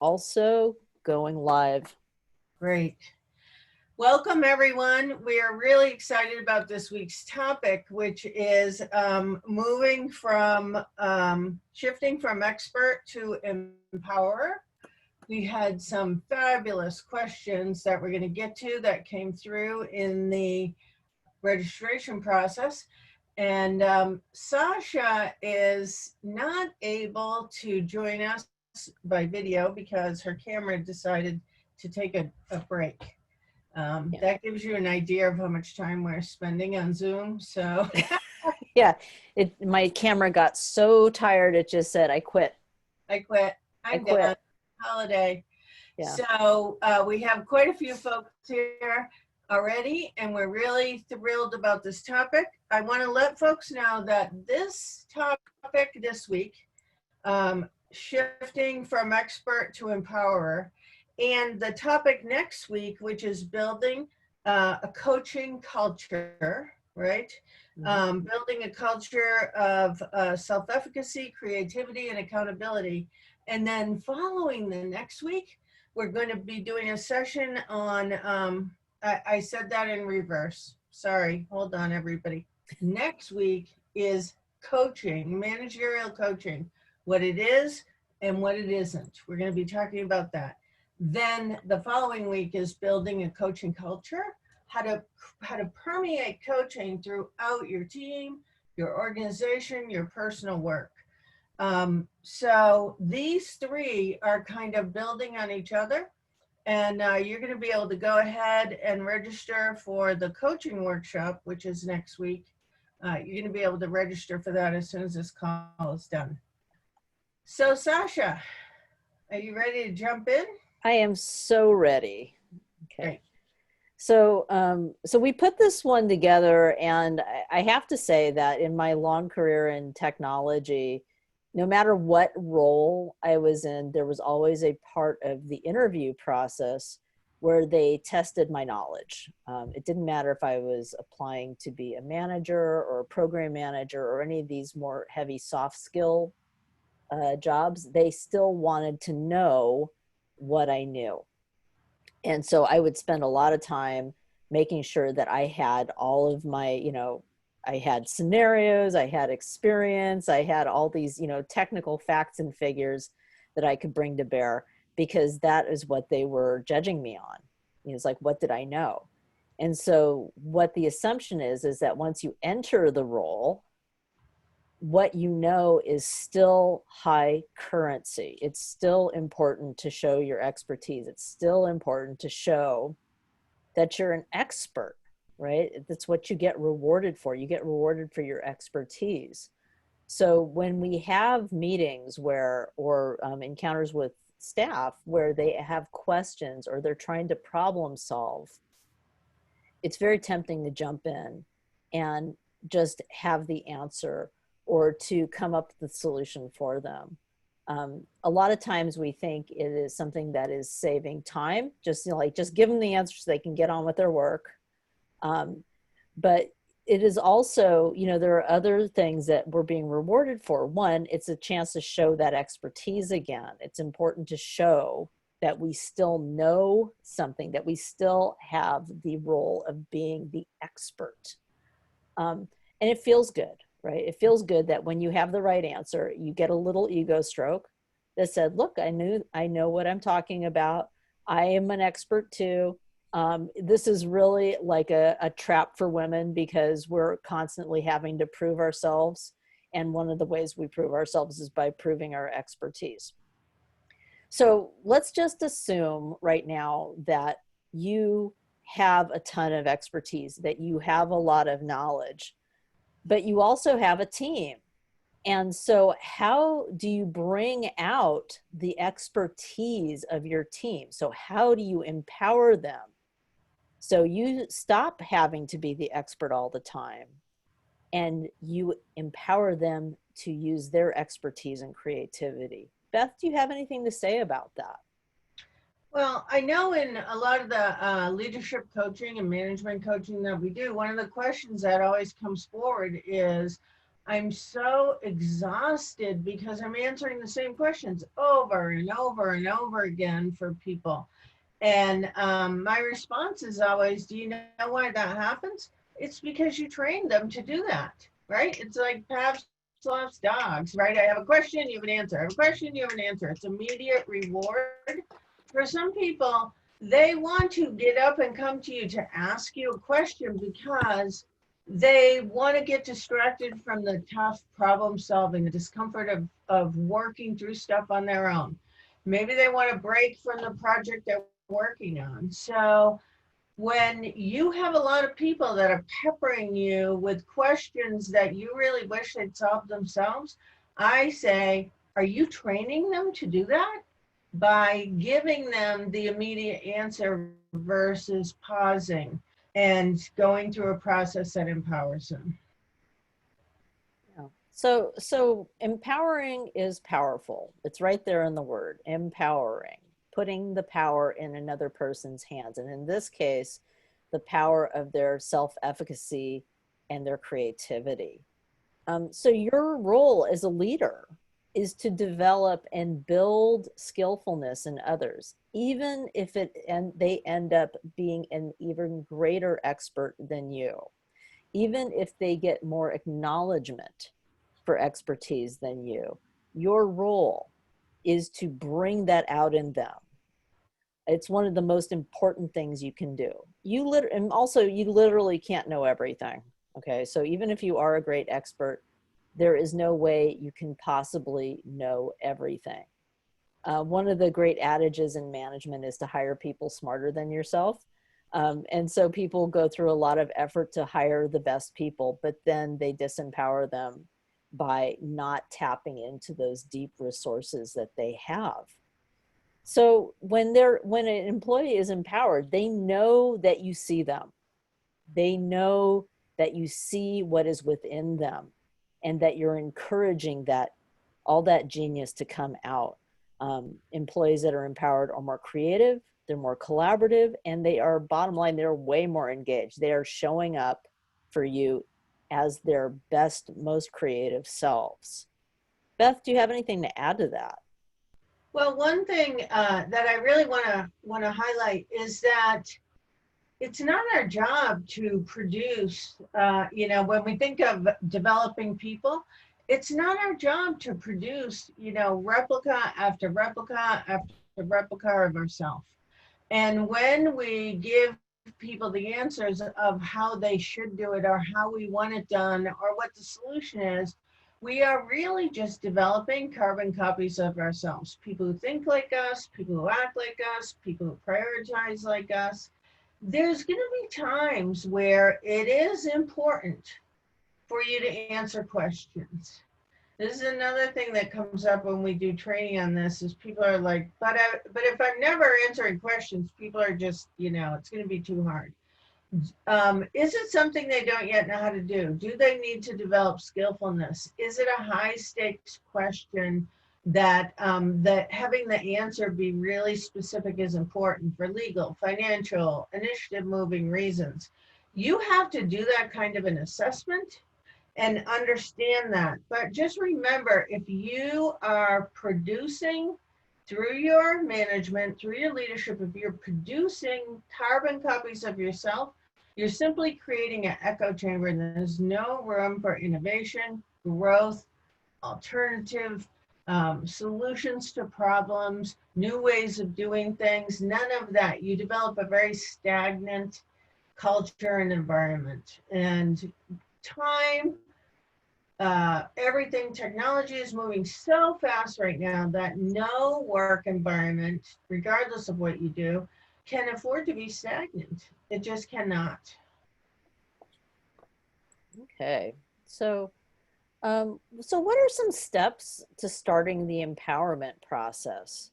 also going live. Great. Welcome, everyone. We are really excited about this week's topic, which is shifting from expert to empowerer. We had some fabulous questions that we're going to get to that came through in the registration process. And Sasha is not able to join us by video because her camera decided to take a break. Yeah. That gives you an idea of how much time we're spending on Zoom. So Yeah. My camera got so tired it just said, I quit. I quit. I I'm done. quit. Holiday. Yeah. So we have quite a few folks here already, and we're really thrilled about this topic. I want to let folks know that this topic this week, shifting from expert to empowerer, and the topic next week, which is building a coaching culture, right? Mhm. Building a culture of self-efficacy, creativity, and accountability. And then following the next week, we're going to be doing a session on, I said that in reverse. Sorry, hold on, everybody. Next week is coaching, managerial coaching, what it is and what it isn't. We're going to be talking about that. Then the following week is building a coaching culture, how to permeate coaching throughout your team, your organization, your personal work. So these three are kind of building on each other. And you're going to be able to go ahead and register for the coaching workshop, which is next week. You're going to be able to register for that as soon as this call is done. So, Sasha, are you ready to jump in? I am so ready. Okay. Great. So we put this one together, and I have to say that in my long career in technology, no matter what role I was in, there was always a part of the interview process where they tested my knowledge. It didn't matter if I was applying to be a manager or a program manager or any of these more heavy soft skill jobs, they still wanted to know what I knew. And so I would spend a lot of time making sure that I had all of my, I had scenarios, I had experience, I had all these, technical facts and figures that I could bring to bear, because that is what they were judging me on. It's like, what did I know? And so what the assumption is that once you enter the role, what you know is still high currency. It's still important to show your expertise. It's still important to show that you're an expert, right? That's what you get rewarded for. You get rewarded for your expertise. So when we have meetings or encounters with staff where they have questions or they're trying to problem solve, it's very tempting to jump in and just have the answer or to come up with the solution for them. A lot of times we think it is something that is saving time, just just give them the answer so they can get on with their work. But it is also, there are other things that we're being rewarded for. One, it's a chance to show that expertise again. It's important to show that we still know something, that we still have the role of being the expert. And it feels good, right? It feels good that when you have the right answer, you get a little ego stroke that said, look, I know what I'm talking about. I am an expert too. This is really like a trap for women because we're constantly having to prove ourselves. And one of the ways we prove ourselves is by proving our expertise. So let's just assume right now that you have a ton of expertise, that you have a lot of knowledge, but you also have a team. And so how do you bring out the expertise of your team? So how do you empower them? So you stop having to be the expert all the time and you empower them to use their expertise and creativity. Beth, do you have anything to say about that? Well, I know in a lot of the leadership coaching and management coaching that we do, one of the questions that always comes forward is, I'm so exhausted because I'm answering the same questions over and over and over again for people. And my response is always, do you know why that happens? It's because you trained them to do that, right? It's like Pavlov's dogs, right? I have a question, you have an answer. I have a question, you have an answer. It's immediate reward. For some people, they want to get up and come to you to ask you a question because they want to get distracted from the tough problem solving, the discomfort of working through stuff on their own. Maybe they want to break from the project they're working on. So when you have a lot of people that are peppering you with questions that you really wish they'd solved themselves, I say, are you training them to do that? By giving them the immediate answer versus pausing and going through a process that empowers them. Yeah. So empowering is powerful. It's right there in the word, empowering, putting the power in another person's hands. And in this case, the power of their self-efficacy and their creativity. So your role as a leader is to develop and build skillfulness in others, even if they end up being an even greater expert than you, even if they get more acknowledgement for expertise than you. Your role is to bring that out in them. It's one of the most important things you can do. And also you literally can't know everything. Okay. So even if you are a great expert, there is no way you can possibly know everything. One of the great adages in management is to hire people smarter than yourself. And so people go through a lot of effort to hire the best people, but then they disempower them by not tapping into those deep resources that they have. So when an employee is empowered, they know that you see them. They know that you see what is within them and that you're encouraging that all that genius to come out. Employees that are empowered are more creative, they're more collaborative, and they are, bottom line, they're way more engaged. They are showing up for you as their best, most creative selves. Beth, do you have anything to add to that? Well, one thing that I really want to highlight is that it's not our job to produce. When we think of developing people, it's not our job to produce, replica after replica after replica of ourselves. And when we give people the answers of how they should do it or how we want it done or what the solution is, we are really just developing carbon copies of ourselves. People who think like us, people who act like us, people who prioritize like us. There's going to be times where it is important for you to answer questions. This is another thing that comes up when we do training on this is people are like, but if I'm never answering questions, people are just, it's going to be too hard. Is it something they don't yet know how to do? Do they need to develop skillfulness? Is it a high stakes question that having the answer be really specific is important for legal, financial, initiative moving reasons? You have to do that kind of an assessment and understand that. But just remember, if you are producing through your management, through your leadership, if you're producing carbon copies of yourself, you're simply creating an echo chamber and there's no room for innovation, growth, alternative solutions to problems, new ways of doing things, none of that. You develop a very stagnant culture and environment. And time, everything, technology is moving so fast right now that no work environment, regardless of what you do, can afford to be stagnant. It just cannot. Okay. So what are some steps to starting the empowerment process?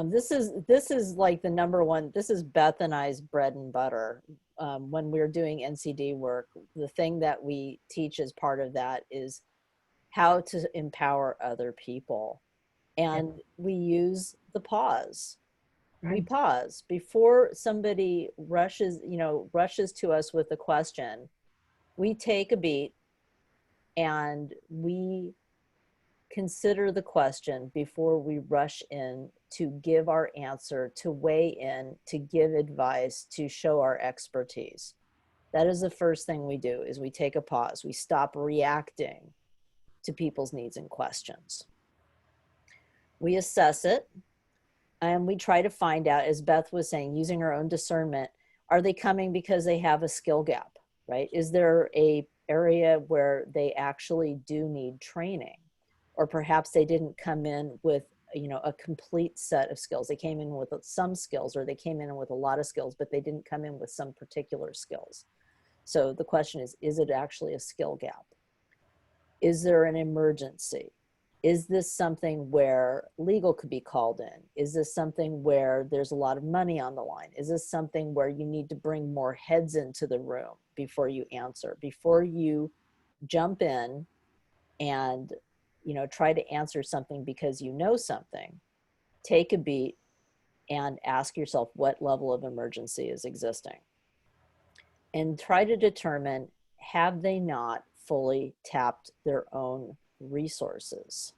This is like the number one. This is Beth and I's bread and butter. When we're doing NCD work, the thing that we teach as part of that is how to empower other people, and we use the pause. We Right. pause before somebody rushes to us with a question. We take a beat, and we consider the question before we rush in to give our answer, to weigh in, to give advice, to show our expertise. That is the first thing we do, is we take a pause. We stop reacting to people's needs and questions. We assess it, and we try to find out, as Beth was saying, using our own discernment, are they coming because they have a skill gap, right? Is there a area where they actually do need training? Or perhaps they didn't come in with, a complete set of skills. They came in with some skills, or they came in with a lot of skills, but they didn't come in with some particular skills. So the question is it actually a skill gap? Is there an emergency? Is this something where legal could be called in? Is this something where there's a lot of money on the line? Is this something where you need to bring more heads into the room before you answer, before you jump in and, try to answer something because you know something? Take a beat and ask yourself what level of emergency is existing, and try to determine, have they not fully tapped their own resources?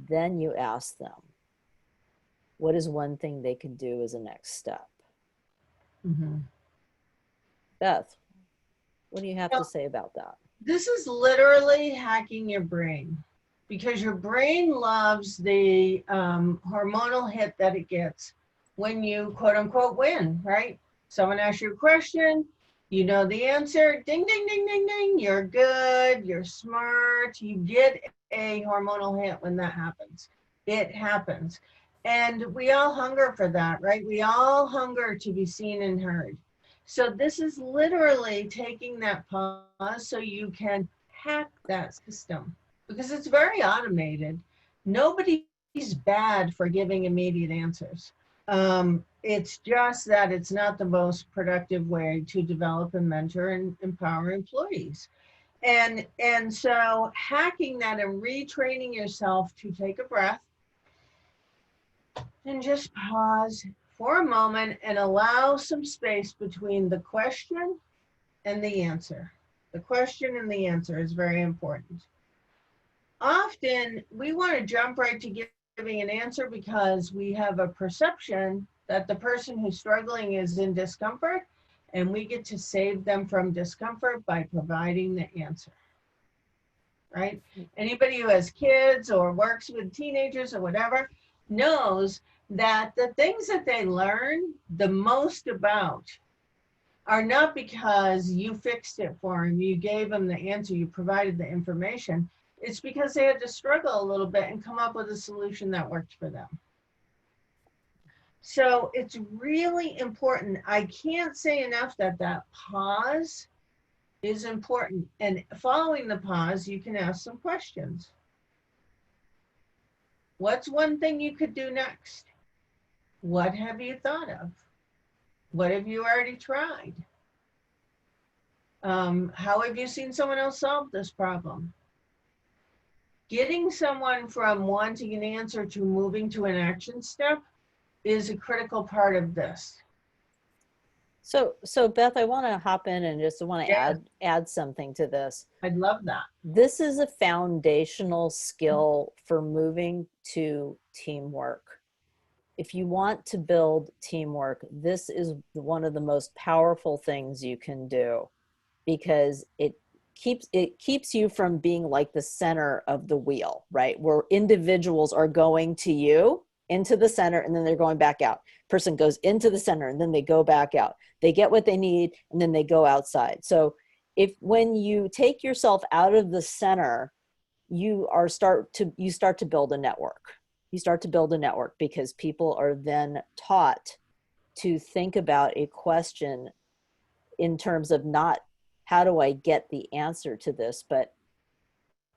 Then you ask them, what is one thing they could do as a next step? Mm-hmm. Beth, what do you have to Well, say about that? this is literally hacking your brain, because your brain loves the hormonal hit that it gets when you quote unquote win, right? Someone asks you a question, you know the answer, ding, ding, ding, ding, ding, you're good, you're smart. You get a hormonal hit when that happens. It happens. And we all hunger for that, right? We all hunger to be seen and heard. So this is literally taking that pause so you can hack that system, because it's very automated. Nobody's bad for giving immediate answers. It's just that it's not the most productive way to develop and mentor and empower employees. And so hacking that and retraining yourself to take a breath and just pause for a moment and allow some space between the question and the answer. The question and the answer is very important. Often we want to jump right to giving an answer because we have a perception that the person who's struggling is in discomfort, and we get to save them from discomfort by providing the answer, right? Anybody who has kids or works with teenagers or whatever knows that the things that they learn the most about are not because you fixed it for them, you gave them the answer, you provided the information. It's because they had to struggle a little bit and come up with a solution that worked for them. So it's really important. I can't say enough that that pause is important. And following the pause, you can ask some questions. What's one thing you could do next? What have you thought of? What have you already tried? How have you seen someone else solve this problem? Getting someone from wanting an answer to moving to an action step is a critical part of this. So Beth, I want to hop in and just want to Yes, add something to this. I'd love that. This is a foundational skill for moving to teamwork. If you want to build teamwork, this is one of the most powerful things you can do, because it keeps you from being like the center of the wheel, right? Where individuals are going to you into the center and then they're going back out. Person goes into the center and then they go back out. They get what they need and then they go outside. So when you take yourself out of the center, you start to build a network. You start to build a network because people are then taught to think about a question in terms of not how do I get the answer to this, but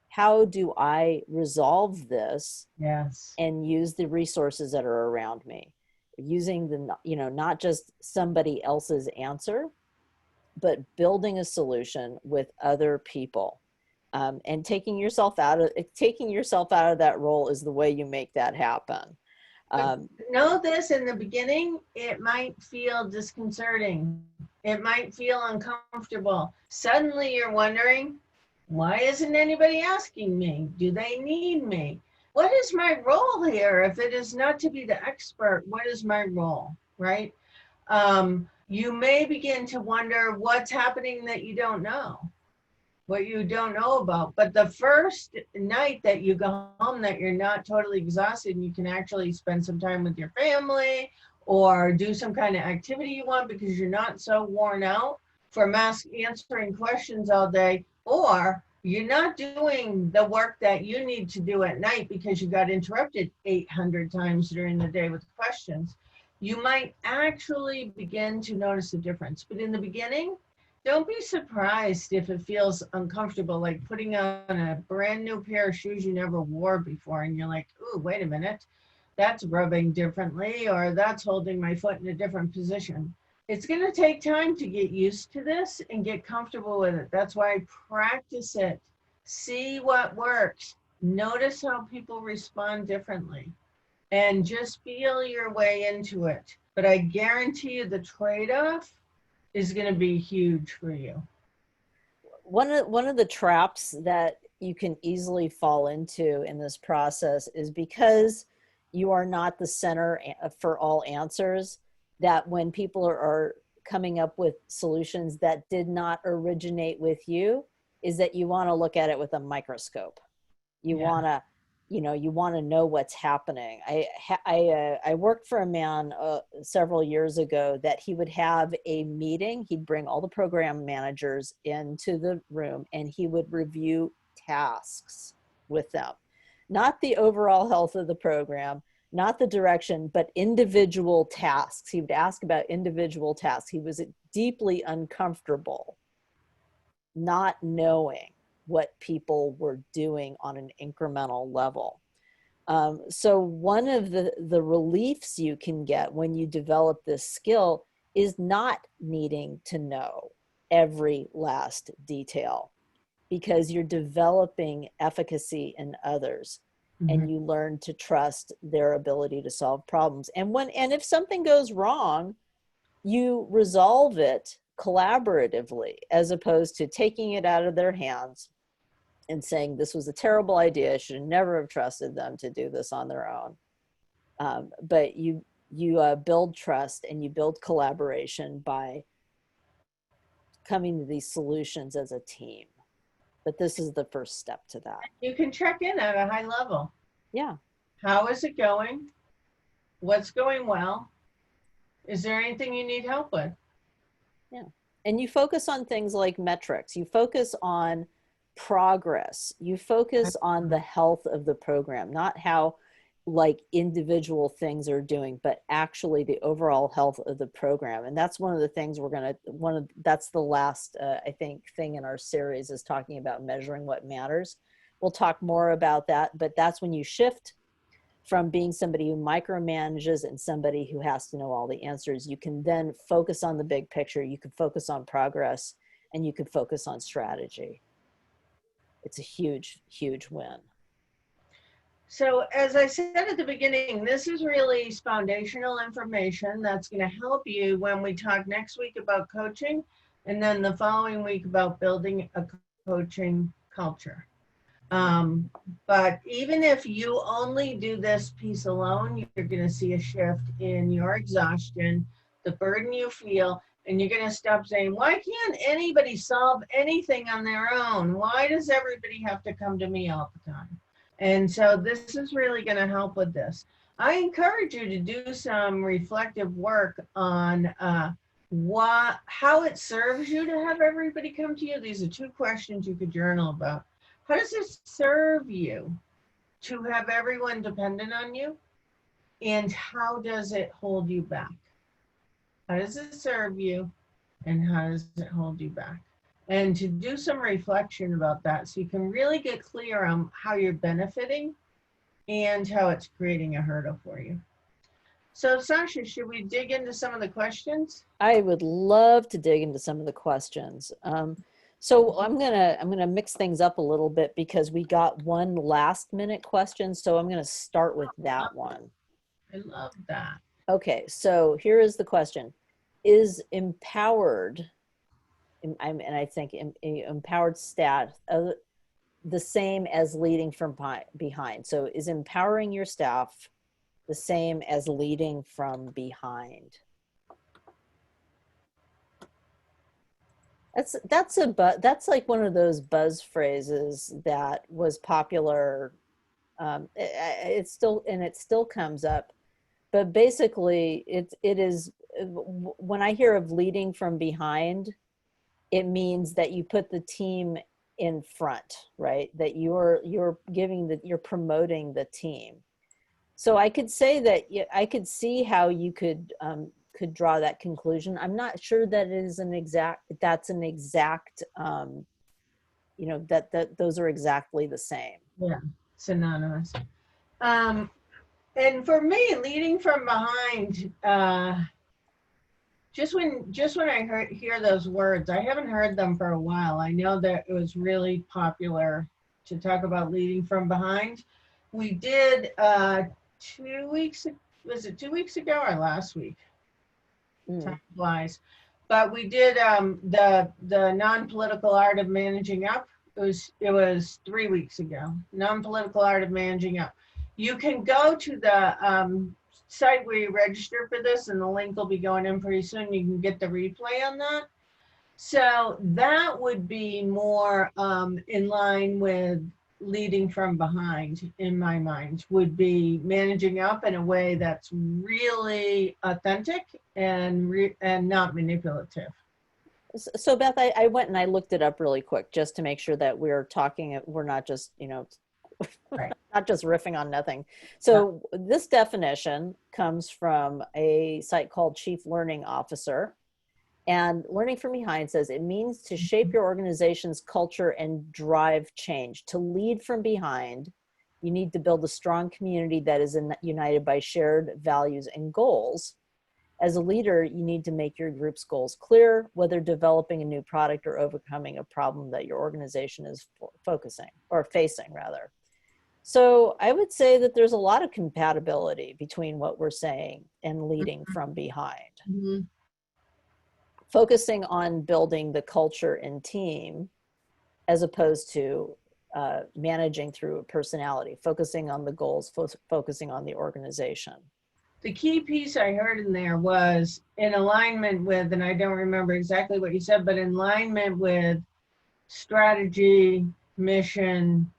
how do I resolve this? Yes. And use the resources that are around me, using not just somebody else's answer, but building a solution with other people. And taking yourself out of that role is the way you make that happen. Know this, in the beginning, it might feel disconcerting. It might feel uncomfortable. Suddenly you're wondering, Why isn't anybody asking me? Do they need me? What is my role here? If it is not to be the expert, what is my role, right? You may begin to wonder what's happening that you don't know, what you don't know about. But the first night that you go home, that you're not totally exhausted, and you can actually spend some time with your family or do some kind of activity you want because you're not so worn out from answering questions all day, or you're not doing the work that you need to do at night because you got interrupted 800 times during the day with questions, you might actually begin to notice a difference. But in the beginning, don't be surprised if it feels uncomfortable, like putting on a brand new pair of shoes you never wore before, and you're like, "Ooh, wait a minute, that's rubbing differently, or that's holding my foot in a different position." It's going to take time to get used to this and get comfortable with it. That's why I practice it. See what works. Notice how people respond differently, and just feel your way into it. But I guarantee you the trade-off is going to be huge for you. One of the traps that you can easily fall into in this process is because you are not the center for all answers, that when people are coming up with solutions that did not originate with you, is that you want to look at it with a microscope. You Yeah. want to, you want to know what's happening. I worked for a man several years ago that he would have a meeting. He'd bring all the program managers into the room and he would review tasks with them, not the overall health of the program, not the direction, but individual tasks. He would ask about individual tasks. He was deeply uncomfortable not knowing what people were doing on an incremental level. So one of the reliefs you can get when you develop this skill is not needing to know every last detail, because you're developing efficacy in others Mm-hmm. and you learn to trust their ability to solve problems. And if something goes wrong, you resolve it collaboratively as opposed to taking it out of their hands and saying this was a terrible idea. I should never have trusted them to do this on their own. But you build trust and you build collaboration by coming to these solutions as a team. But this is the first step to that. You can check in at a high level. Yeah. How is it going? What's going well? Is there anything you need help with? Yeah. And you focus on things like metrics. You focus on progress. You focus on the health of the program, not how like individual things are doing, but actually the overall health of the program. And that's one of the things that's the last, I think, thing in our series is talking about measuring what matters. We'll talk more about that, but that's when you shift from being somebody who micromanages and somebody who has to know all the answers. You can then focus on the big picture. You can focus on progress and you can focus on strategy. It's a huge, huge win. So, as I said at the beginning, this is really foundational information that's going to help you when we talk next week about coaching, and then the following week about building a coaching culture. Um, but even if you only do this piece alone, you're going to see a shift in your exhaustion, the burden you feel, and you're going to stop saying, why can't anybody solve anything on their own? Why does everybody have to come to me all the time? And so this is really going to help with this. I encourage you to do some reflective work on how it serves you to have everybody come to you. These are 2 questions you could journal about. How does it serve you to have everyone dependent on you? And how does it hold you back? How does it serve you? And how does it hold you back? And to do some reflection about that so you can really get clear on how you're benefiting and how it's creating a hurdle for you. So Sasha, should we dig into some of the questions? I would love to dig into some of the questions. So I'm gonna mix things up a little bit because we got one last minute question. So I'm gonna start with that one. I love that. Okay, so here is the question. Is empowered and I think empowered staff, the same as leading from behind. So is empowering your staff the same as leading from behind? That's like one of those buzz phrases that was popular. It still comes up, but basically it is, when I hear of leading from behind, it means that you put the team in front, right? That you're promoting the team. So I could say that I could see how you could draw that conclusion. I'm not sure that it is that's an exact, that those are exactly the same. Yeah, synonymous. And for me, leading from behind, just when I hear those words, I haven't heard them for a while. I know that it was really popular to talk about leading from behind. We did 2 weeks, was it 2 weeks ago or last week? Time flies. But we did the non-political art of managing up. It was 3 weeks ago. Non-political art of managing up. You can go to the site where you register for this, and the link will be going in pretty soon. You can get the replay on that. So that would be more in line with leading from behind, in my mind, would be managing up in a way that's really authentic and not manipulative. So Beth, I went and I looked it up really quick just to make sure that we're not just, Right. not just riffing on nothing. So this definition comes from a site called Chief Learning Officer. And learning from behind says it means to shape your organization's culture and drive change. To lead from behind, you need to build a strong community that is united by shared values and goals. As a leader, you need to make your group's goals clear, whether developing a new product or overcoming a problem that your organization is facing rather. So I would say that there's a lot of compatibility between what we're saying and leading from behind. Mm-hmm. Focusing on building the culture and team as opposed to managing through a personality, focusing on the goals, focusing on the organization. The key piece I heard in there was in alignment with, and I don't remember exactly what you said, but in alignment with strategy, mission,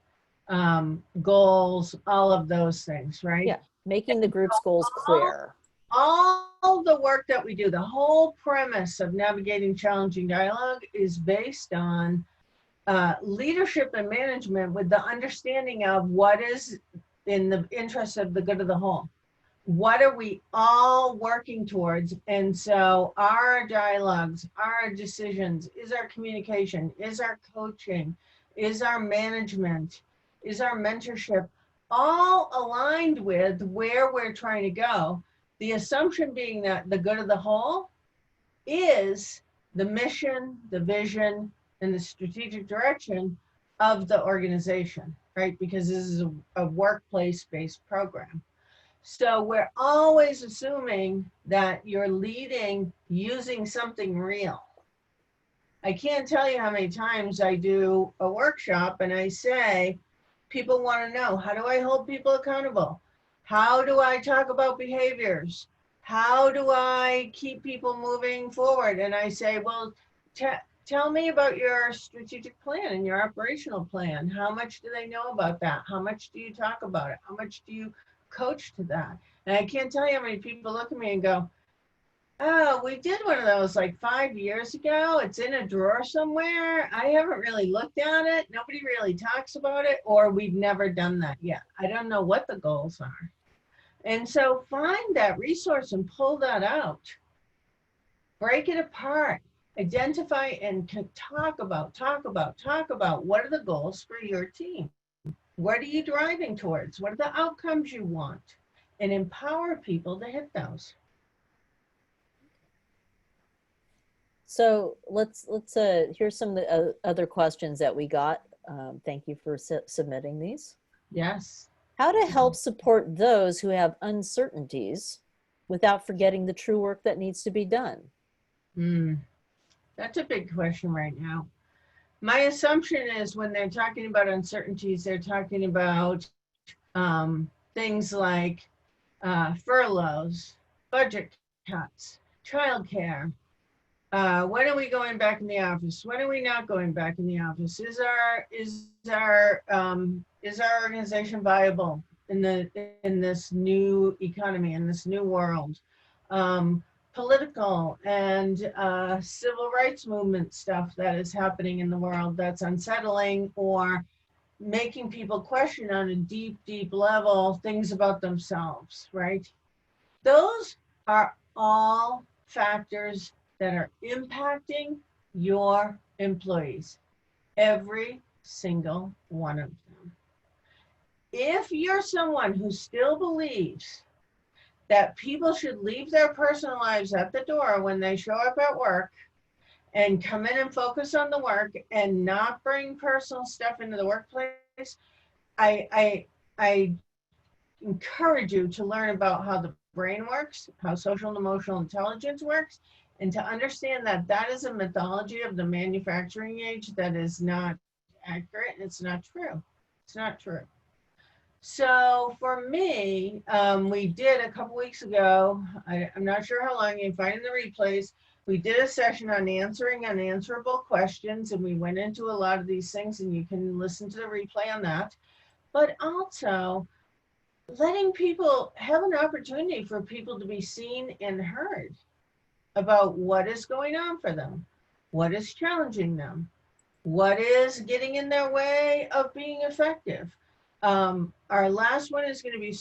goals, all of those things, right? Yeah, making the group's goals clear. All the work that we do, the whole premise of navigating challenging dialogue is based on leadership and management with the understanding of what is in the interest of the good of the whole. What are we all working towards? And so our dialogues, our decisions, is our communication, is our coaching, is our management, is our mentorship, all aligned with where we're trying to go. The assumption being that the good of the whole is the mission, the vision, and the strategic direction of the organization, right? Because this is a workplace-based program. So we're always assuming that you're leading using something real. I can't tell you how many times I do a workshop and I say, people want to know, how do I hold people accountable? How do I talk about behaviors? How do I keep people moving forward? And I say, well, tell me about your strategic plan and your operational plan. How much do they know about that? How much do you talk about it? How much do you coach to that? And I can't tell you how many people look at me and go, oh, we did one of those like 5 years ago. It's in a drawer somewhere. I haven't really looked at it. Nobody really talks about it, or we've never done that yet. I don't know what the goals are. And so find that resource and pull that out. Break it apart. Identify and talk about what are the goals for your team? What are you driving towards? What are the outcomes you want? And empower people to hit those. So let's here's some of the other questions that we got. Thank you for submitting these. Yes. How to help support those who have uncertainties without forgetting the true work that needs to be done? That's a big question right now. My assumption is when they're talking about uncertainties, they're talking about things like furloughs, budget cuts, childcare. When are we going back in the office? When are we not going back in the office? Is our organization viable in this new economy, in this new world? Um, Political and civil rights movement stuff that is happening in the world that's unsettling or making people question on a deep, deep level things about themselves, right? Those are all factors that are impacting your employees, every single one of them. If you're someone who still believes that people should leave their personal lives at the door when they show up at work and come in and focus on the work and not bring personal stuff into the workplace, I encourage you to learn about how the brain works, how social and emotional intelligence works, and to understand that that is a mythology of the manufacturing age that is not accurate and it's not true. It's not true. So for me, we did a couple weeks ago, I'm not sure how long, you can find in the replays, we did a session on answering unanswerable questions, and we went into a lot of these things, and you can listen to the replay on that. But also, letting people have an opportunity for people to be seen and heard about what is going on for them, what is challenging them, what is getting in their way of being effective. Our last one is going to be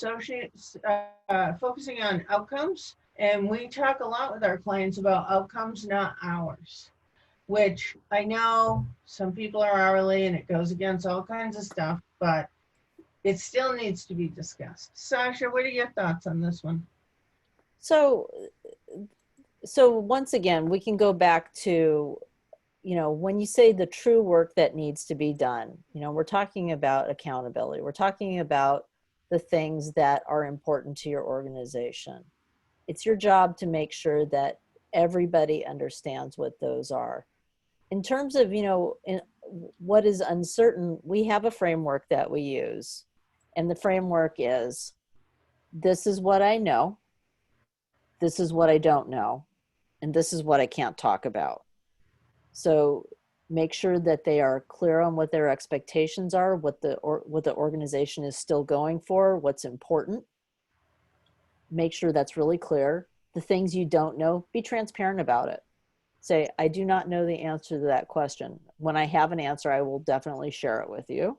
focusing on outcomes. And we talk a lot with our clients about outcomes, not hours, which I know some people are hourly and it goes against all kinds of stuff, but it still needs to be discussed. Sasha, what are your thoughts on this one? So, so once again, we can go back to, when you say the true work that needs to be done, we're talking about accountability. We're talking about the things that are important to your organization. It's your job to make sure that everybody understands what those are. In terms of, what is uncertain, we have a framework that we use. And the framework is, this is what I know, this is what I don't know, and this is what I can't talk about. So make sure that they are clear on what their expectations are, what the organization is still going for, what's important. Make sure that's really clear. The things you don't know, be transparent about it. Say, I do not know the answer to that question. When I have an answer, I will definitely share it with you.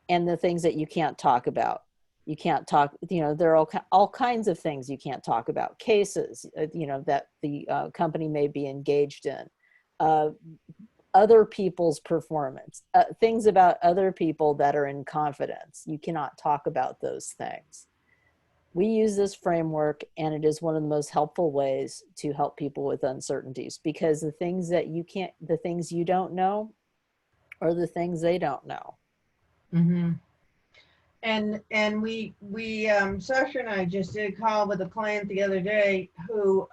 And the things that you can't talk about. You can't talk, there are all kinds of things you can't talk about. Cases, that the company may be engaged in. Other people's performance, things about other people that are in confidence. You cannot talk about those things. We use this framework, and it is one of the most helpful ways to help people with uncertainties, because the things you don't know are the things they don't know. Mm-hmm. And we Sasha and I just did a call with a client the other day who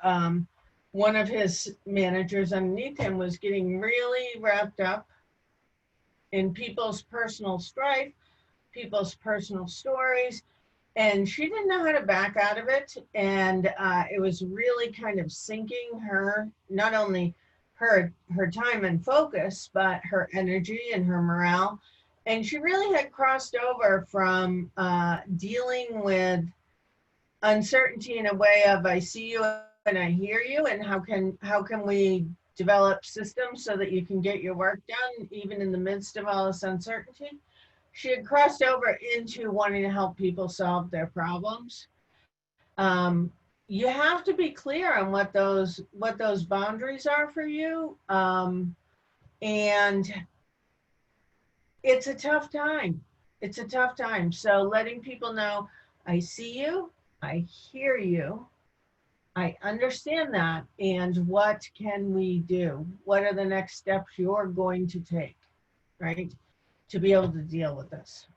one of his managers underneath him was getting really wrapped up in people's personal strife, people's personal stories, and she didn't know how to back out of it. And it was really kind of sinking her, not only her time and focus, but her energy and her morale. And she really had crossed over from dealing with uncertainty in a way of, I see you and I hear you, and how can we develop systems so that you can get your work done even in the midst of all this uncertainty. She had crossed over into wanting to help people solve their problems. You have to be clear on what those boundaries are for you, and it's a tough time. It's a tough time. So letting people know, I see you, I hear you, I understand that, and what can we do? What are the next steps you're going to take, right, to be able to deal with this?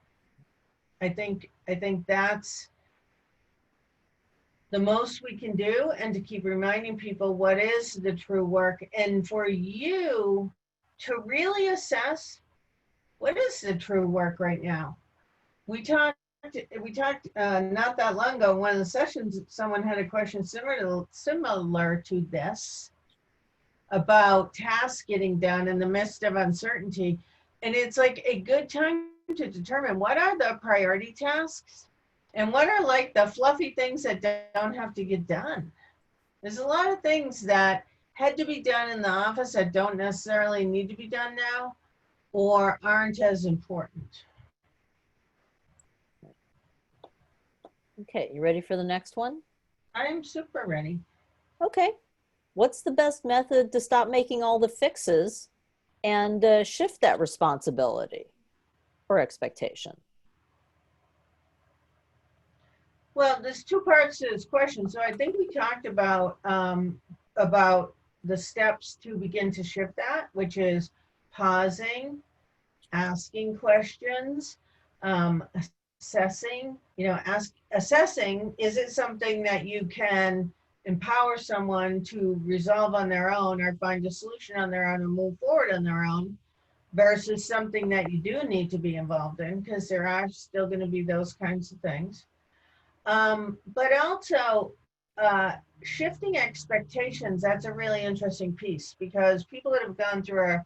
I think that's the most we can do, and to keep reminding people what is the true work, and for you to really assess what is the true work right now. We talked not that long ago, in one of the sessions, someone had a question similar to this about tasks getting done in the midst of uncertainty. And it's like a good time to determine what are the priority tasks and what are like the fluffy things that don't have to get done. There's a lot of things that had to be done in the office that don't necessarily need to be done now or aren't as important. Okay, you ready for the next one? I'm super ready. Okay. What's the best method to stop making all the fixes and shift that responsibility or expectation? Well, there's two parts to this question. So I think we talked about the steps to begin to shift that, which is pausing, asking questions, um, assessing. Assessing, is it something that you can empower someone to resolve on their own or find a solution on their own and move forward on their own, versus something that you do need to be involved in, because there are still going to be those kinds of things. But also, shifting expectations, that's a really interesting piece, because people that have gone through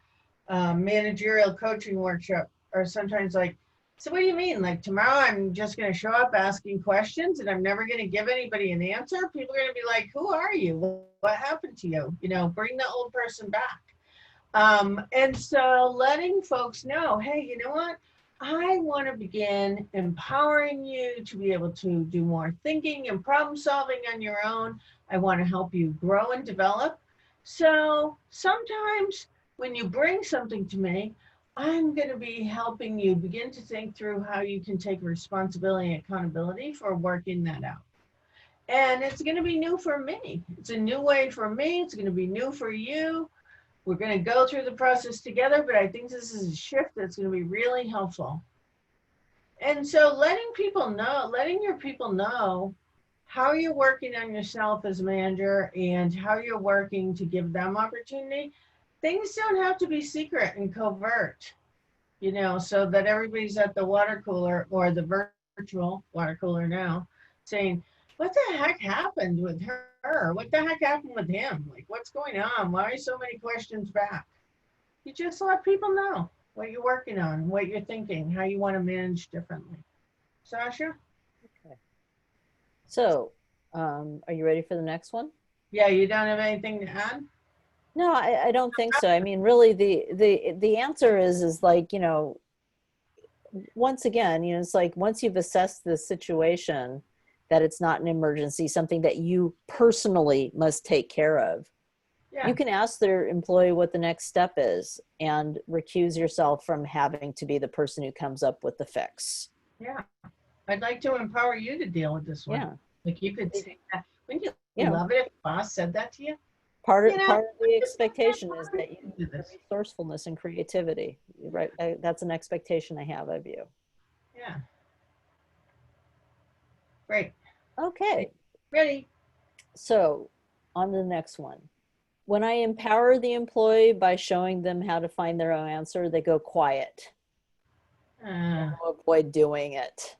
a managerial coaching workshop are sometimes like, so what do you mean? Like tomorrow I'm just going to show up asking questions and I'm never going to give anybody an answer? People are going to be like, who are you? What happened to you? Bring the old person back. And so letting folks know, hey, you know what? I want to begin empowering you to be able to do more thinking and problem solving on your own. I want to help you grow and develop. So sometimes when you bring something to me, I'm going to be helping you begin to think through how you can take responsibility and accountability for working that out. And it's going to be new for me. It's a new way for me. It's going to be new for you. We're going to go through the process together, but I think this is a shift that's going to be really helpful. And so letting your people know how you're working on yourself as a manager and how you're working to give them opportunity. Things don't have to be secret and covert, so that everybody's at the water cooler or the virtual water cooler now saying, what the heck happened with her? What the heck happened with him? Like, what's going on? Why are so many questions back? You just let people know what you're working on, what you're thinking, how you want to manage differently. Sasha? Okay. So, are you ready for the next one? Yeah, you don't have anything to add? No, I don't think so. I mean, really, the answer is like, once again, it's like once you've assessed the situation, that it's not an emergency, something that you personally must take care of. Yeah. You can ask their employee what the next step is and recuse yourself from having to be the person who comes up with the fix. Yeah. I'd like to empower you to deal with this one. Yeah. Like you could say that. Wouldn't you Yeah. love it if the boss said that to you? Part of the expectation is that you do have this. resourcefulness and creativity, right? That's an expectation I have of you. Yeah. Great. Okay. Ready. So on to the next one. When I empower the employee by showing them how to find their own answer, they go quiet. Avoid doing it.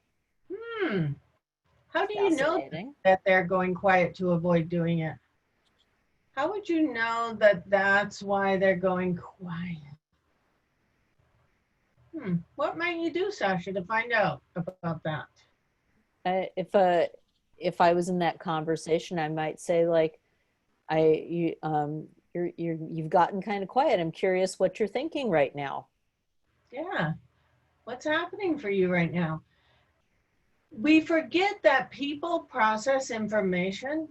How do you know that they're going quiet to avoid doing it? How would you know that that's why they're going quiet? What might you do, Sasha, to find out about that? If I was in that conversation, I might say like, you've gotten kind of quiet. I'm curious what you're thinking right now. Yeah. What's happening for you right now? We forget that people process information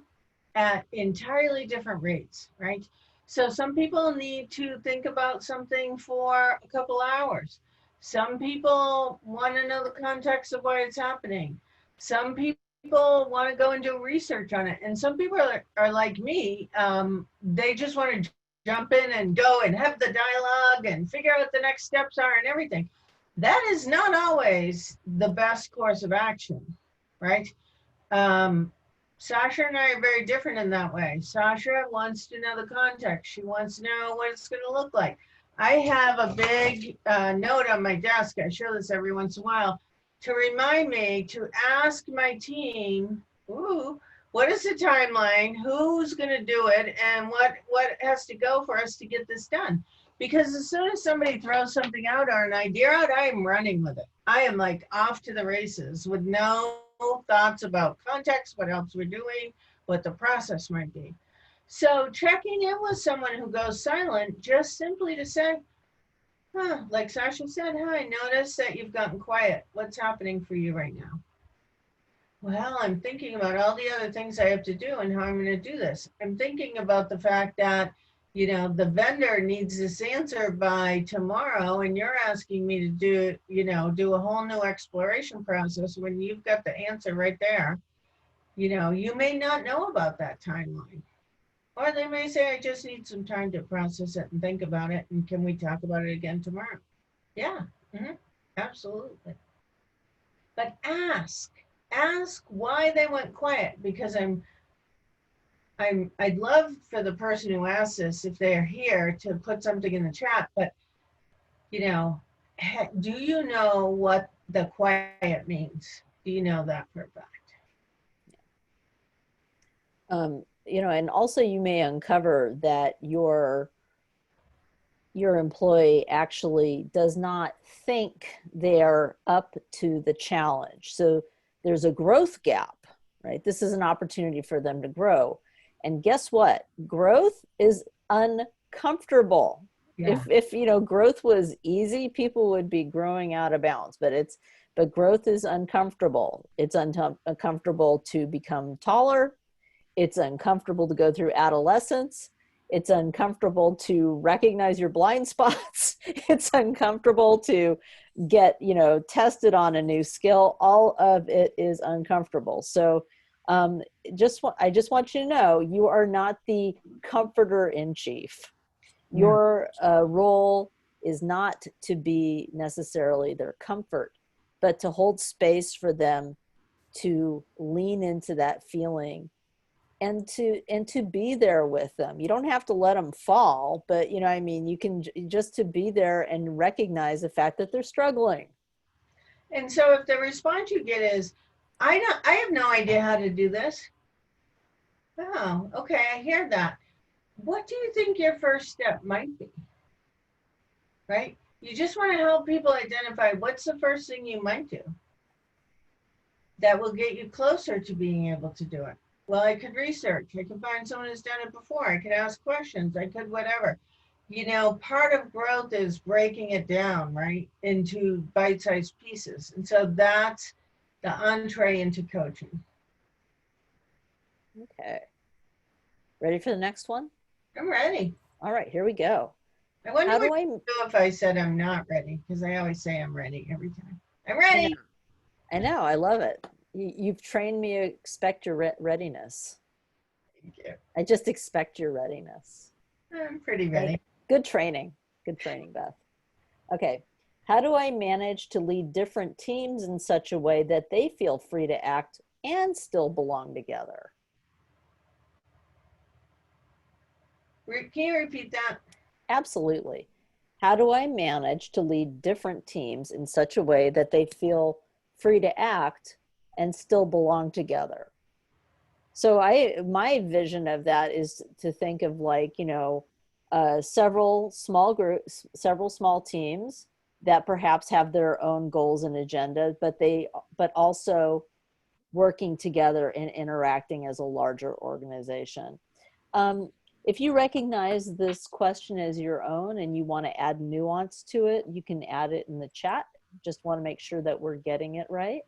at entirely different rates, right? So some people need to think about something for a couple hours. Some people want to know the context of why it's happening. Some people want to go and do research on it. And some people are like me. They just want to jump in and go and have the dialogue and figure out what the next steps are and everything. That is not always the best course of action, right? Sasha and I are very different in that way. Sasha wants to know the context. She wants to know what it's going to look like. I have a big note on my desk. I show this every once in a while to remind me to ask my team, ooh, what is the timeline? Who's going to do it? And what has to go for us to get this done? Because as soon as somebody throws something out or an idea out, I am running with it. I am like off to the races with no thoughts about context, what else we're doing, what the process might be. So checking in with someone who goes silent, just simply to say, huh, like Sasha said, I noticed that you've gotten quiet. What's happening for you right now? Well, I'm thinking about all the other things I have to do and how I'm going to do this. I'm thinking about the fact that, the vendor needs this answer by tomorrow, and you're asking me to do a whole new exploration process when you've got the answer right there. You may not know about that timeline. Or they may say, I just need some time to process it and think about it. And can we talk about it again tomorrow? Yeah, absolutely. But ask why they went quiet, because I'd love for the person who asked this, if they're here, to put something in the chat. But do you know what the quiet means? Do you know that for a fact? And also you may uncover that your employee actually does not think they're up to the challenge. So there's a growth gap, right? This is an opportunity for them to grow. And guess what? Growth is uncomfortable. Yeah. If growth was easy, people would be growing out of bounds, but growth is uncomfortable. It's uncomfortable to become taller. It's uncomfortable to go through adolescence. It's uncomfortable to recognize your blind spots. It's uncomfortable to get, tested on a new skill. All of it is uncomfortable. So I just want you to know, you are not the comforter in chief. Your role is not to be necessarily their comfort, but to hold space for them to lean into that feeling and to be there with them. You don't have to let them fall, but you can just to be there and recognize the fact that they're struggling. And so if the response you get is, I have no idea how to do this. Oh, okay, I hear that. What do you think your first step might be? Right? You just want to help people identify what's the first thing you might do that will get you closer to being able to do it. Well, I could research. I could find someone who's done it before. I could ask questions. I could whatever. Part of growth is breaking it down, right, into bite-sized pieces. And so that's the entree into coaching. Okay. Ready for the next one? I'm ready. All right, here we go. I wonder what you do if I said I'm not ready, because I always say I'm ready every time. I'm ready. I know. I love it. You've trained me to expect your readiness. Thank you. I just expect your readiness. I'm pretty ready. Good training. Good training, Beth. Okay. How do I manage to lead different teams in such a way that they feel free to act and still belong together? Can you repeat that? Absolutely. How do I manage to lead different teams in such a way that they feel free to act and still belong together? So my vision of that is to think of several small groups, several small teams that perhaps have their own goals and agenda, but also working together and interacting as a larger organization. If you recognize this question as your own and you want to add nuance to it, you can add it in the chat. Just want to make sure that we're getting it right.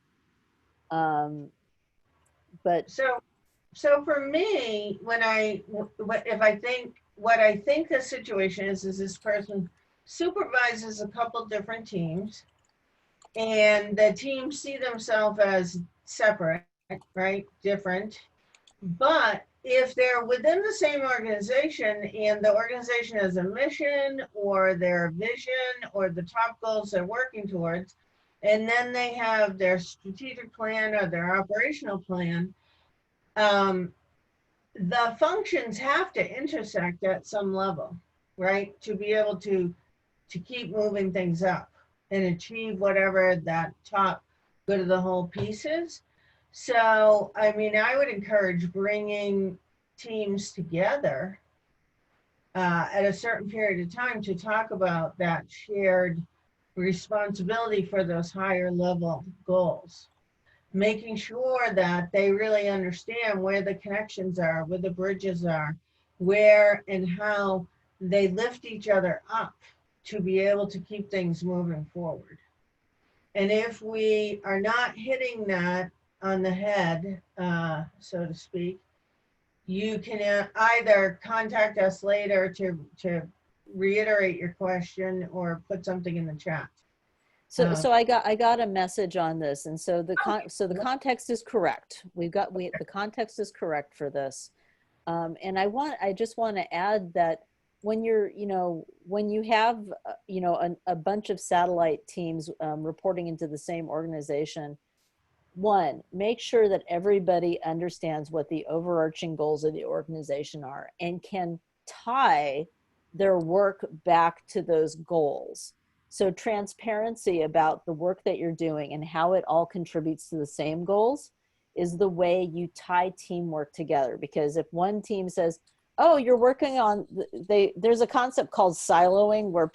But so for me, what I think the situation is this person supervises a couple different teams, and the teams see themselves as separate, right? Different. But if they're within the same organization and the organization has a mission or their vision or the top goals they're working towards, and then they have their strategic plan or their operational plan, Um, the functions have to intersect at some level, right? To be able to keep moving things up and achieve whatever that top good of the whole piece is. So, I mean, I would encourage bringing teams together at a certain period of time to talk about that shared responsibility for those higher level goals, making sure that they really understand where the connections are, where the bridges are, where and how they lift each other up to be able to keep things moving forward. And if we are not hitting that on the head, so to speak, you can either contact us later to reiterate your question or put something in the chat. Um, So I got a message on this, and so the context is correct. The context is correct for this. And I just want to add that when when you have, a bunch of satellite teams reporting into the same organization, one, make sure that everybody understands what the overarching goals of the organization are and can tie their work back to those goals. So transparency about the work that you're doing and how it all contributes to the same goals is the way you tie teamwork together. Because if one team says, oh, you're working on, there's a concept called siloing where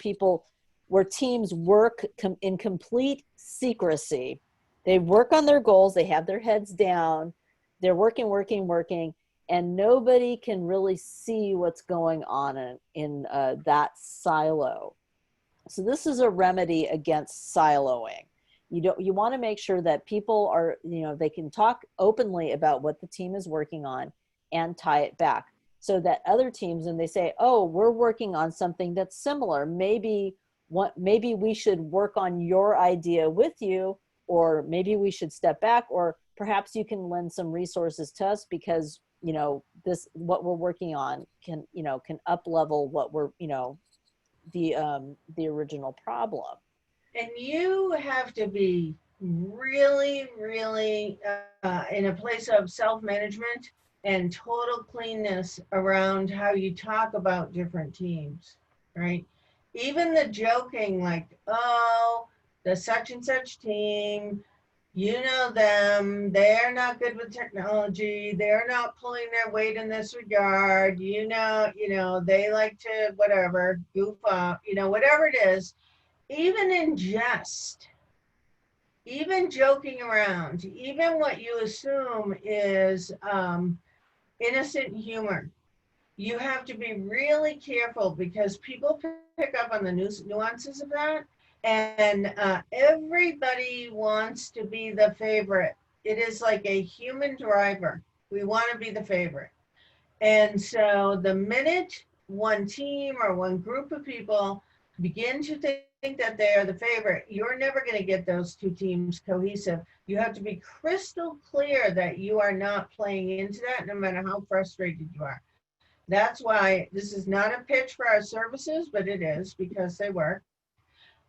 teams work in complete secrecy. They work on their goals, they have their heads down, they're working, and nobody can really see what's going on in that silo. So this is a remedy against siloing. You want to make sure that people are, they can talk openly about what the team is working on and tie it back so that other teams, when they say, oh, we're working on something that's similar, maybe we should work on your idea with you, or maybe we should step back, or perhaps you can lend some resources to us because this what we're working on can up level what we're the original problem. and you have to be really, really in a place of self management and total cleanness around how you talk about different teams, right? Even the joking, like, oh, the such and such team, you know them, they're not good with technology, they're not pulling their weight in this regard, they like to whatever, goof up, whatever it is, even in jest, even joking around, even what you assume is innocent humor, you have to be really careful because people pick up on the nuances of that. And everybody wants to be the favorite. It is like a human driver. We want to be the favorite. And so the minute one team or one group of people begin to think that they are the favorite, you're never going to get those two teams cohesive. You have to be crystal clear that you are not playing into that, no matter how frustrated you are. That's why this is not a pitch for our services, but it is because they work.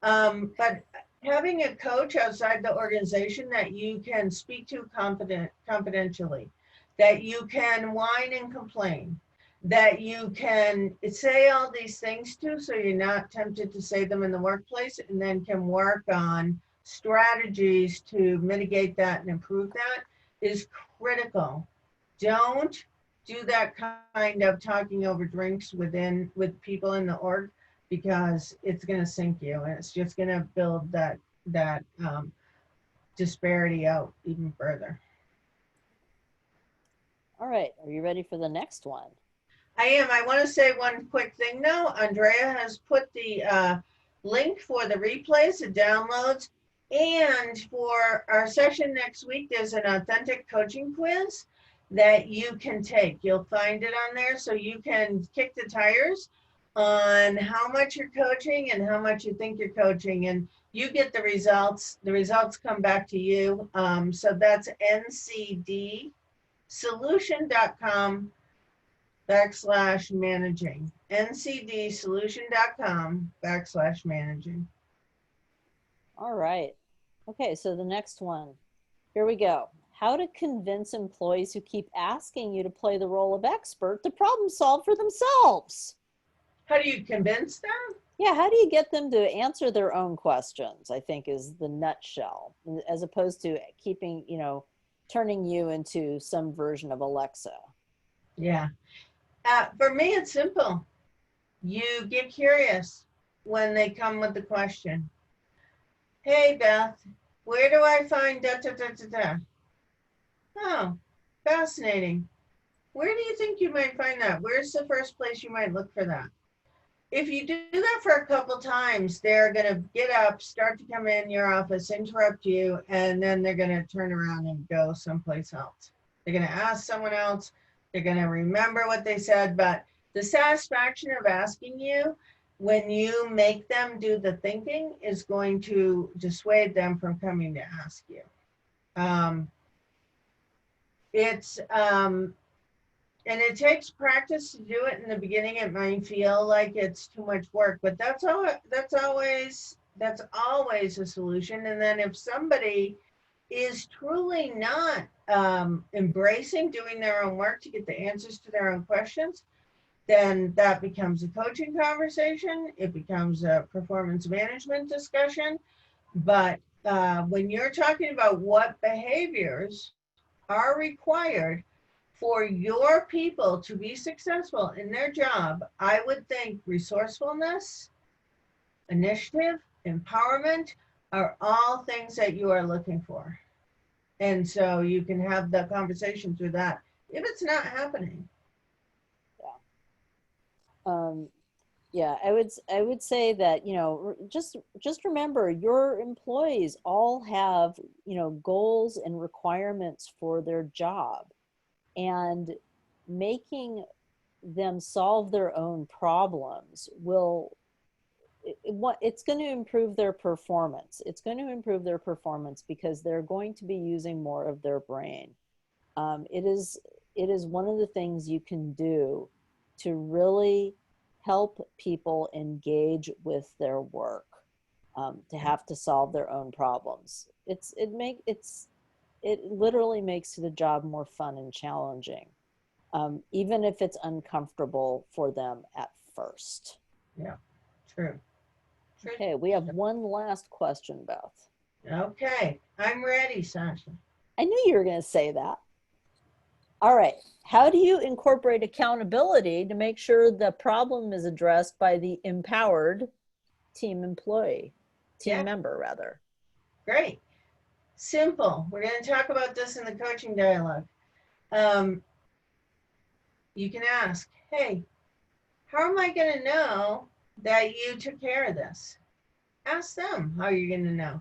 But having a coach outside the organization that you can speak to confidentially, that you can whine and complain, that you can say all these things to, so you're not tempted to say them in the workplace, and then can work on strategies to mitigate that and improve that is critical. Don't do that kind of talking over drinks with people in the org, because it's going to sink you and it's just going to build that disparity out even further. All right, are you ready for the next one? I am. I want to say one quick thing though. Andrea has put the link for the replays, the downloads, and for our session next week, there's an authentic coaching quiz that you can take. You'll find it on there, so you can kick the tires on how much you're coaching and how much you think you're coaching, and you get the results. The results come back to you. So that's ncdsolution.com/managing. ncdsolution.com/managing. All right. Okay, so the next one. Here we go. how to convince employees who keep asking you to play the role of expert to problem solve for themselves. How do you convince them? Yeah, how do you get them to answer their own questions, I think is the nutshell, as opposed to keeping, turning you into some version of Alexa. Yeah. For me, it's simple. You get curious when they come with the question. Hey, Beth, where do I find da da da da da? Oh, fascinating. Where do you think you might find that? Where's the first place you might look for that? If you do that for a couple times, they're going to get up, start to come in your office, interrupt you, and then they're going to turn around and go someplace else. They're going to ask someone else. They're going to remember what they said, but the satisfaction of asking you when you make them do the thinking is going to dissuade them from coming to ask you. It's and it takes practice to do it in the beginning. It might feel like it's too much work, but that's always a solution. And then if somebody is truly not embracing doing their own work to get the answers to their own questions, then that becomes a coaching conversation. It becomes a performance management discussion. But when you're talking about what behaviors are required for your people to be successful in their job, I would think resourcefulness, initiative, empowerment are all things that you are looking for. And so you can have the conversation through that if it's not happening. Um, yeah, I would say that, just remember your employees all have, goals and requirements for their job, and making them solve their own problems it's going to improve their performance. It's going to improve their performance because they're going to be using more of their brain. It is one of the things you can do to really help people engage with their work, to have to solve their own problems. It literally makes the job more fun and challenging, even if it's uncomfortable for them at first. Yeah, true. Okay, we have one last question, Beth. Okay, I'm ready, Sasha. I knew you were going to say that. All right. How do you incorporate accountability to make sure the problem is addressed by the empowered team member rather? Great. Simple. We're going to talk about this in the coaching dialogue. You can ask, hey, how am I going to know that you took care of this? Ask them how you're going to know.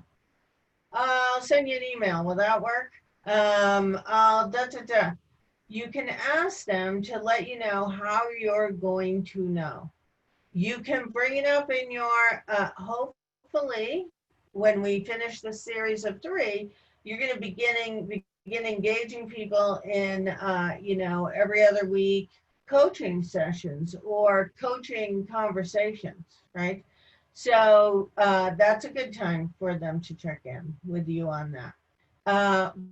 I'll send you an email. Will that work? I'll da da da. You can ask them to let you know how you're going to know. You can bring it up in your, hopefully, when we finish the series of 3, you're going to begin engaging people in, every other week coaching sessions or coaching conversations, right? So that's a good time for them to check in with you on that.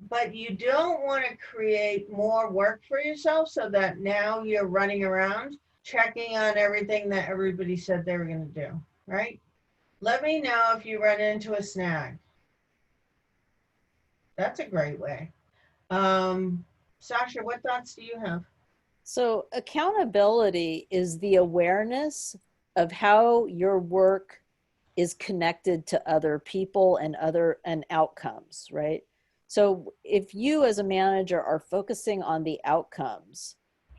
But you don't want to create more work for yourself so that now you're running around checking on everything that everybody said they were going to do, right? Let me know if you run into a snag. That's a great way. Sasha, what thoughts do you have? So, accountability is the awareness of how your work is connected to other people and outcomes, right? So, if you as a manager are focusing on the outcomes,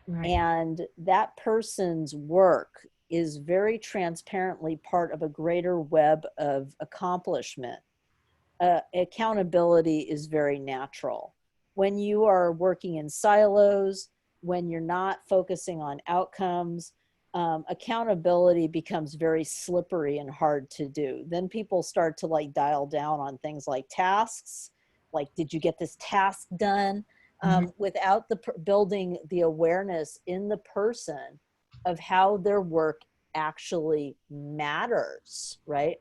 Right. and that person's work is very transparently part of a greater web of accomplishment, accountability is very natural. When you are working in silos, when you're not focusing on outcomes, accountability becomes very slippery and hard to do. Then people start to like dial down on things like tasks, like, did you get this task done? Without building the awareness in the person of how their work actually matters, right?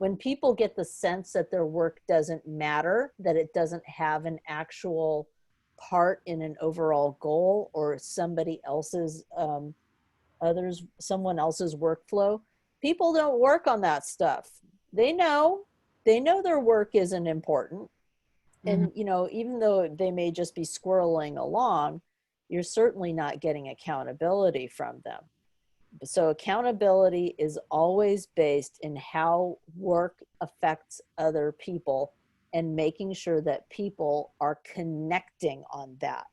when people get the sense that their work doesn't matter, that it doesn't have an actual part in an overall goal or somebody else's someone else's workflow, people don't work on that stuff. They know, they know their work isn't important. Mhm. And, you know, even though they may just be squirreling along, you're certainly not getting accountability from them. So accountability is always based in how work affects other people and making sure that people are connecting on that.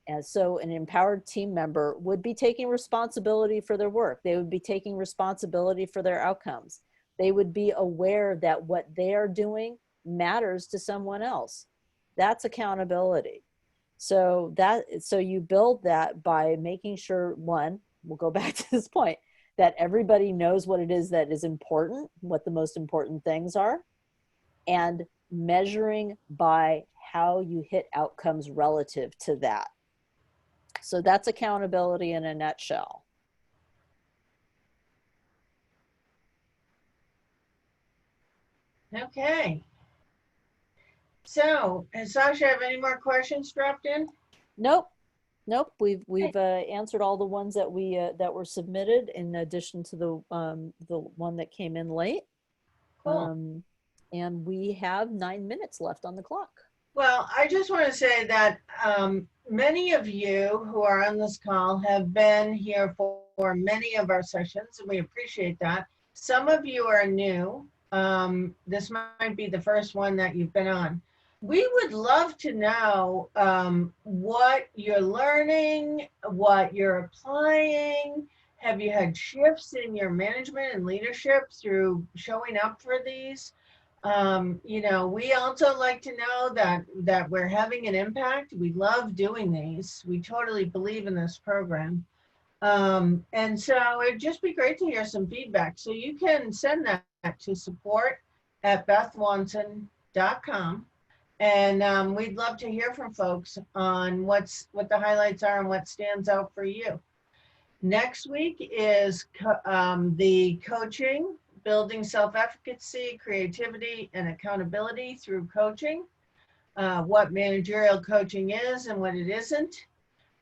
And so an empowered team member would be taking responsibility for their work. They would be taking responsibility for their outcomes. They would be aware that what they are doing matters to someone else. That's accountability. So you build that by making sure, one, we'll go back to this point, that everybody knows what it is that is important, what the most important things are, and measuring by how you hit outcomes relative to that. So that's accountability in a nutshell. Okay. So, has Sasha have any more questions dropped in? Nope, nope. We've Okay, answered all the ones that we that were submitted, in addition to the one that came in late. cool. Um, and we have 9 minutes left on the clock. Well, I just want to say that many of you who are on this call have been here for many of our sessions, and we appreciate that. Some of you are new. This might be the first one that you've been on. We would love to know what you're learning, what you're applying. Have you had shifts in your management and leadership through showing up for these? You know, we also like to know that we're having an impact. We love doing these. We totally believe in this program. And so it'd just be great to hear some feedback. So you can send that to support@bethwanson.com. And we'd love to hear from folks on what the highlights are and what stands out for you. Next week is the coaching, building self-efficacy, creativity, and accountability through coaching, what managerial coaching is and what it isn't.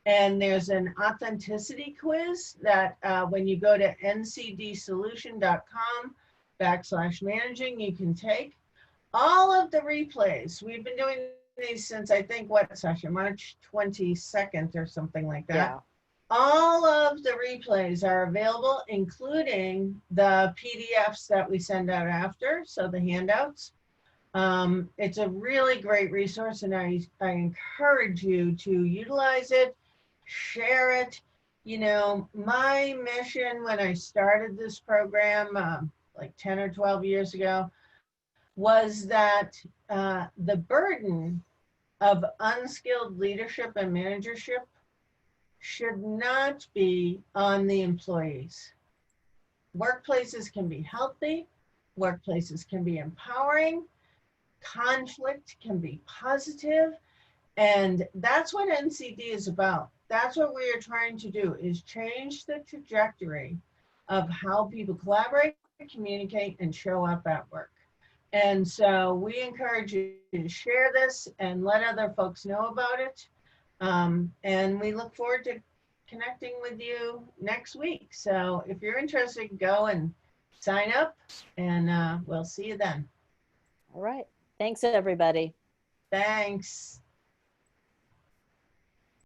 And there's an authenticity quiz that when you go to ncdsolution.com/managing, you can take. All of the replays, we've been doing these since I think, what, Sasha, March 22nd or something like that. Yeah. All of the replays are available, including the PDFs that we send out after, so the handouts. It's a really great resource, and I encourage you to utilize it, share it. You know, my mission when I started this program, like 10 or 12 years ago, was that the burden of unskilled leadership and managership should not be on the employees. Workplaces can be healthy, workplaces can be empowering, conflict can be positive, and that's what NCD is about. That's what we are trying to do, is change the trajectory of how people collaborate, communicate, and show up at work. And so we encourage you to share this and let other folks know about it. And we look forward to connecting with you next week. So if you're interested, go and sign up, and we'll see you then. All right. Thanks, everybody. Thanks.